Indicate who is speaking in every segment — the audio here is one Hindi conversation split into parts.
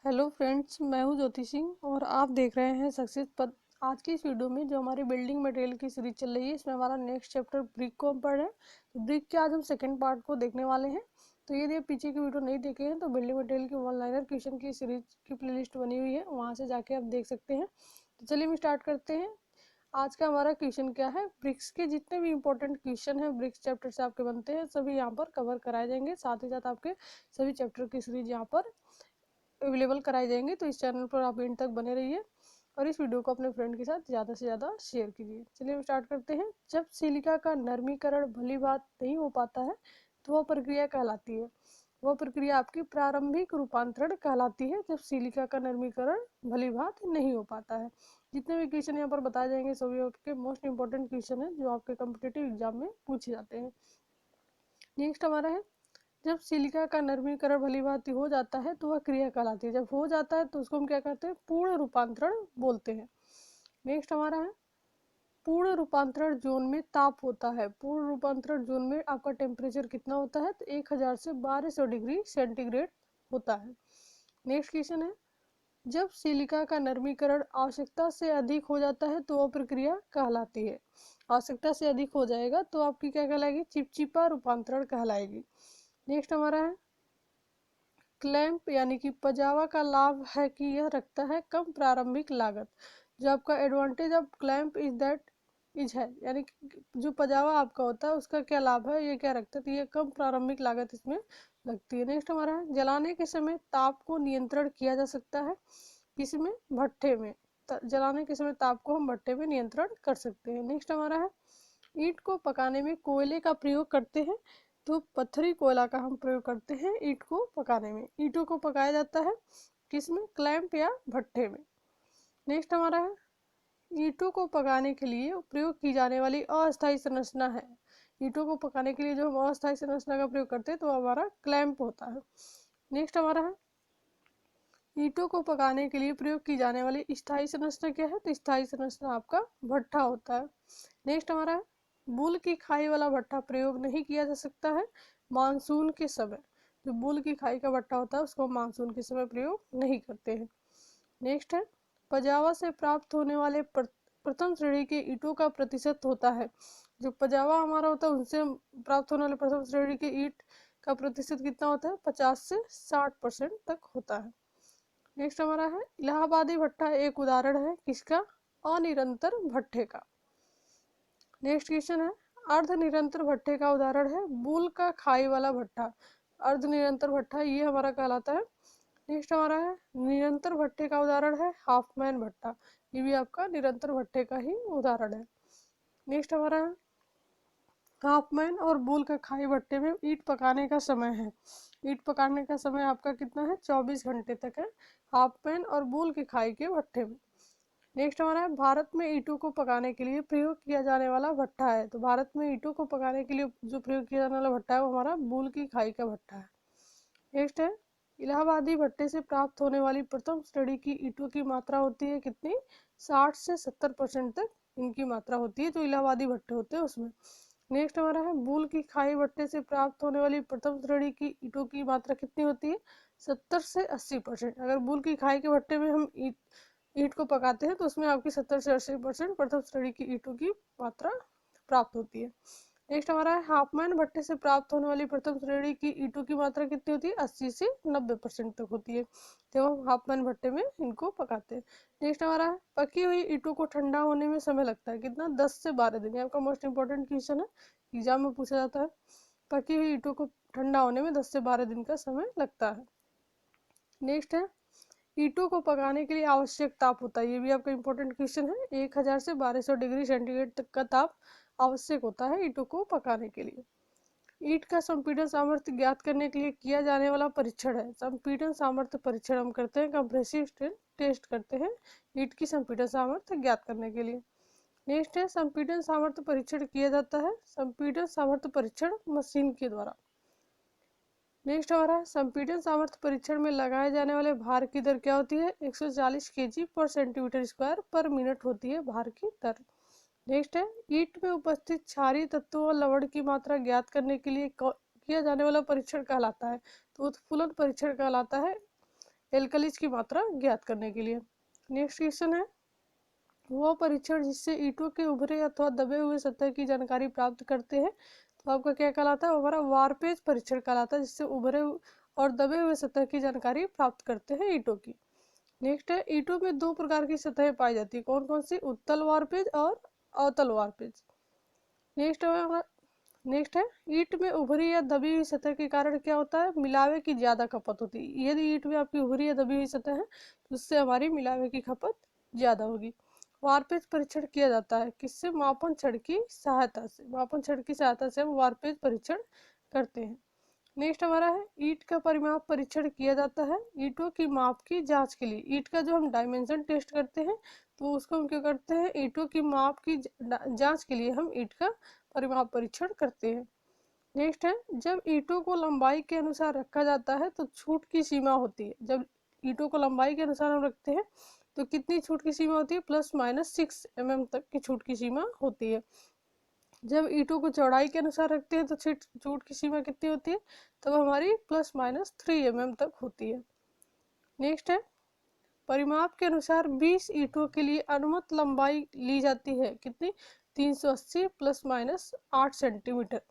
Speaker 1: हेलो फ्रेंड्स, मैं हूं ज्योति सिंह और आप देख रहे हैं सक्सेस पथ। आज की इस वीडियो में जो हमारी बिल्डिंग मटेरियल की सीरीज चल रही है, इसमें हमारा नेक्स्ट चैप्टर ब्रिक को हम पढ़ रहे हैं। तो ब्रिक के आज हम सेकंड पार्ट को देखने वाले हैं। तो यदि आप पीछे की वीडियो नहीं देखे हैं तो बिल्डिंग मटेरियल की वन लाइनर क्वेश्चन की सीरीज की प्लेलिस्ट बनी हुई है, वहाँ से जाके आप देख सकते हैं। तो चलिए हम स्टार्ट करते हैं। आज का हमारा क्वेश्चन क्या है, ब्रिक्स के जितने भी इंपॉर्टेंट क्वेश्चन हैं ब्रिक्स चैप्टर से आपके बनते हैं, सभी यहाँ पर कवर कराए जाएंगे। साथ ही साथ आपके सभी चैप्टर की सीरीज यहाँ पर अवेलेबल कराए जाएंगे। तो इस चैनल पर आप एंड तक बने रहिए और इस वीडियो को अपने फ्रेंड के साथ ज़्यादा से ज़्यादा शेयर कीजिए। चलिए हम स्टार्ट करते हैं। जब सिलिका का नरमीकरण भली बात नहीं हो पाता है तो वह प्रक्रिया कहलाती है। वह प्रक्रिया आपकी प्रारंभिक रूपांतरण कहलाती है, जब सिलिका का नरमीकरण भली बात नहीं हो पाता है। जितने भी क्वेश्चन यहाँ पर बताए जाएंगे सभी आपके मोस्ट इंपॉर्टेंट क्वेश्चन है जो आपके कॉम्पिटिटिव एग्जाम में पूछे जाते हैं। नेक्स्ट हमारा है, जब सिलिका का नरमीकरण भली भांति हो जाता है तो वह क्रिया कहलाती है। जब हो जाता है तो उसको हम क्या कहते हैं, पूर्ण रूपांतरण बोलते हैं। नेक्स्ट हमारा है, पूर्ण रूपांतरण जोन में ताप होता है। पूर्ण रूपांतरण जोन में आपका टेम्परेचर कितना होता है, तो 1000 से 1200 डिग्री सेंटीग्रेड होता है। नेक्स्ट क्वेश्चन है, जब सिलिका का नरमीकरण आवश्यकता से अधिक हो जाता है तो वह प्रक्रिया कहलाती है। आवश्यकता से अधिक हो जाएगा तो आपकी क्या कहलाएगी, चिपचिपा रूपांतरण कहलाएगी। नेक्स्ट हमारा है, क्लैंप यानी कि पजावा का लाभ है कि यह रखता है कम प्रारंभिक लागत। जो आपका advantage of clamp is that is है, यानी कि जो पजावा आपका होता है उसका क्या लाभ है, ये क्या रखता है, तो ये कम प्रारंभिक लागत इसमें लगती है। नेक्स्ट हमारा है, जलाने के समय ताप को नियंत्रण किया जा सकता है। किसमें, भट्ठे में। जलाने के समय ताप को हम भट्ठे में नियंत्रण कर सकते हैं। नेक्स्ट हमारा है, ईंट को पकाने में कोयले का प्रयोग करते हैं। तो पत्थरी कोयला का हम प्रयोग करते हैं ईंट को पकाने में। ईंटों को पकाया जाता है किसमें, क्लैंप या भट्ठे में। नेक्स्ट हमारा है, ईंटों को पकाने के लिए प्रयोग की जाने वाली अस्थायी संरचना है। ईंटों को पकाने के लिए जो हम अस्थायी संरचना का प्रयोग करते हैं तो हमारा क्लैंप होता है। नेक्स्ट हमारा है, ईंटों को पकाने के लिए प्रयोग की जाने वाली स्थायी संरचना क्या है, तो स्थायी संरचना आपका भट्ठा होता है। नेक्स्ट हमारा है, बुल की खाई वाला भट्ठा प्रयोग नहीं किया जा सकता है मानसून के समय। जो बुल की खाई का भट्ठा होता है उसको मानसून के समय प्रयोग नहीं करते हैं। नेक्स्ट है, पजावा से प्राप्त होने वाले प्रथम श्रेणी के ईंटों का प्रतिशत होता है। जो पजावा हमारा होता है उनसे प्राप्त होने वाले प्रथम श्रेणी के ईंट का प्रतिशत कितना होता है, 50 से 60% तक होता है। नेक्स्ट हमारा है, इलाहाबादी भट्ठा एक उदाहरण है किसका, अनिरंतर भट्ठे का। नेक्स्ट क्वेश्चन है, अर्ध निरंतर भट्ठे का उदाहरण है बुल का खाई वाला भट्ठा। अर्ध निरंतर भट्ठा ये हमारा कहलाता है। नेक्स्ट हमारा है, निरंतर भट्ठे का उदाहरण है हाफमैन भट्ठा। ये भी आपका निरंतर भट्ठे का ही उदाहरण है। नेक्स्ट हमारा है, हाफमैन और बुल का खाई भट्ठे में ईंट पकाने का समय है। ईंट पकाने का समय आपका कितना है, 24 घंटे तक है हाफमैन और बुल की खाई के भट्ठे में। नेक्स्ट हमारा है, भारत में ईंटों को पकाने के लिए प्रयोग किया जाने वाला भट्ठा है। तो भारत में ईंटों को पकाने के लिए जो प्रयोग किया जाने वाला भट्टा है वो हमारा बुल की खाई का भट्टा है। नेक्स्ट है, इलाहाबादी भट्टे से प्राप्त होने वाली प्रथम श्रेणी की ईंटों की मात्रा होती है कितनी, 60 से 70% तक इनकी मात्रा होती है जो इलाहाबादी भट्टे होते हैं उसमें। नेक्स्ट हमारा है, बुल की खाई भट्टे से प्राप्त होने वाली प्रथम श्रेणी की ईंटों की मात्रा कितनी होती है, 70 से 80%। अगर बुल की खाई के भट्टे में हम ईंट को पकाते हैं तो उसमें आपकी 70 से 80% प्रथम श्रेणी की ईंटों की मात्रा प्राप्त होती है। नेक्स्ट हमारा है, हाफमैन भट्टे से प्राप्त होने वाली प्रथम श्रेणी की ईंटों की मात्रा कितनी होती है, 80 से 90% तक होती है जब हम हाफमैन भट्टे में इनको पकाते हैं। नेक्स्ट हमारा है, पकी हुई ईंटों को ठंडा होने में समय लगता है कितना, 10 से 12 दिन। आपका मोस्ट इंपॉर्टेंट क्वेश्चन है, एग्जाम में पूछा जाता है। पकी हुई ईंटों को ठंडा होने में 10 से 12 दिन का समय लगता है। नेक्स्ट है, ईंटों को पकाने के लिए आवश्यक ताप होता है। ये भी आपका इंपॉर्टेंट क्वेश्चन है। 1000 से 1200 डिग्री सेंटीग्रेड तक का ताप आवश्यक होता है ईंटों को पकाने के लिए। ईंट का संपीड़न सामर्थ्य ज्ञात करने के लिए किया जाने वाला परीक्षण है। संपीड़न सामर्थ्य परीक्षण हम करते हैं, कंप्रेसिव स्ट्रेन टेस्ट करते हैं ईंट की संपीड़न सामर्थ्य ज्ञात करने के लिए। नेक्स्ट है, संपीड़न सामर्थ्य परीक्षण किया जाता है संपीड़न सामर्थ्य परीक्षण मशीन के द्वारा। नेक्स्ट हमारा संपीड़न सामर्थ्य परीक्षण में लगाए जाने वाले भार की दर क्या होती है, 140 kg पर सेंटीमीटर स्क्वायर पर मिनट होती है भार की दर। नेक्स्ट है, ईंट में उपस्थित क्षारीय तत्वों और लवण की मात्रा ज्ञात करने के लिए किया जाने वाला परीक्षण कहलाता है, तो उत्फुलन परीक्षण कहलाता है एल्कलीज की मात्रा ज्ञात करने के लिए। नेक्स्ट क्वेश्चन है, वो परीक्षण जिससे ईंटों के उभरे अथवा दबे हुए सतह की जानकारी प्राप्त करते हैं, तो आपका क्या कहलाता है, हमारा वारपेज परीक्षण कहलाता है, जिससे उभरे और दबे हुए सतह की जानकारी प्राप्त करते हैं ईंटों की। नेक्स्ट है, ईंटों में दो प्रकार की सतहें पाई जाती है, कौन कौन सी, उत्तल वारपेज और अवतल वारपेज। नेक्स्ट है, ईंट में उभरी या दबी हुई सतह के कारण क्या होता है, मिलावे की ज्यादा खपत होती है। यदि ईंट में आपकी उभरी या दबी हुई सतह है तो उससे हमारी मिलावे की खपत ज्यादा होगी। वारपेज परीक्षण किया जाता है किससे, मापन छड़ की सहायता से। मापन छड़ की सहायता से हम वारपेज परीक्षण करते हैं। नेक्स्ट हमारा है, ईंट का परिमाप परीक्षण किया जाता है ईंटों की माप की जांच के लिए। ईंट का जो हम डायमेंशन टेस्ट करते हैं तो उसको हम क्या करते हैं, ईंटों की माप की जांच के लिए हम ईंट का परिमाप परीक्षण करते हैं। नेक्स्ट है, जब ईंटों को लंबाई के अनुसार रखा जाता है तो छूट की सीमा होती है। जब ईंटों को लंबाई के अनुसार हम रखते हैं तो कितनी छूट की सीमा होती है, +-6 mm तक की छूट की सीमा होती है। जब ईंटों को चौड़ाई के अनुसार रखते हैं तो छूट की सीमा कितनी होती है, तब हमारी +-3 mm तक होती है। नेक्स्ट है, परिमाप के अनुसार 20 ईंटों के लिए अनुमत लंबाई ली जाती है कितनी, 380 +-8 सेंटीमीटर।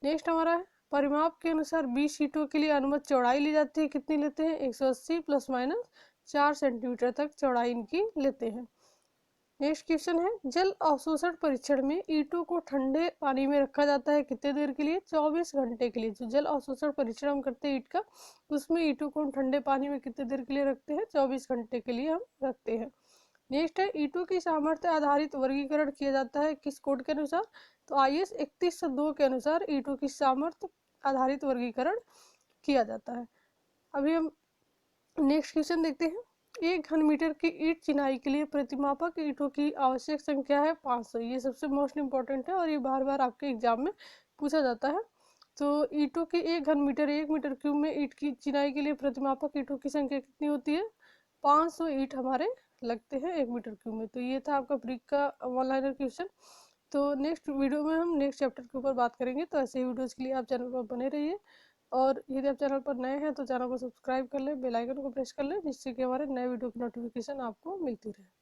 Speaker 1: नेक्स्ट हमारा है, परिमाप के अनुसार 20 ईंटों के लिए अनुमत चौड़ाई ली जाती है, कितनी लेते हैं, 180 +-4 सेंटीमीटर तक चौड़ाई इनकी लेते हैं। नेक्स्ट क्वेश्चन है, जल अवशोषण परीक्षण में ईंटों को ठंडे पानी में रखा जाता है कितने देर के लिए, 24 घंटे के लिए। जो जल अवशोषण परीक्षण हम करते हैं ईंट का, उसमें ईंटों को हम ठंडे पानी में कितने देर के लिए रखते हैं, 24 घंटे के लिए हम रखते हैं। नेक्स्ट है, ईंटों की सामर्थ्य आधारित वर्गीकरण किया जाता है किस कोड के अनुसार, तो IS 3102 के अनुसार ईंटों की सामर्थ्य आधारित वर्गीकरण किया जाता है। अभी हम नेक्स्ट क्वेश्चन देखते हैं, 1 घन मीटर की ईंट चिनाई के लिए प्रतिमापक ईंटों की आवश्यक संख्या है 500। ये सबसे मोस्ट इंपॉर्टेंट है और ये बार बार आपके एग्जाम में पूछा जाता है। तो ईंटों की 1 मीटर क्यूब में ईंट की चिनाई के लिए प्रतिमापक ईंटों की संख्या कितनी होती है, 500 ईंट हमारे लगते हैं 1 मीटर क्यूब में। तो ये था आपका ब्रिक का वन लाइनर क्वेश्चन। तो नेक्स्ट वीडियो में हम नेक्स्ट चैप्टर के ऊपर बात करेंगे। तो ऐसे ही वीडियोज़ के लिए आप चैनल पर बने रहिए, और यदि आप चैनल पर नए हैं तो चैनल को सब्सक्राइब कर लें, बेल आइकन को प्रेस कर लें, जिससे कि हमारे नए वीडियो की नोटिफिकेशन आपको मिलती रहे।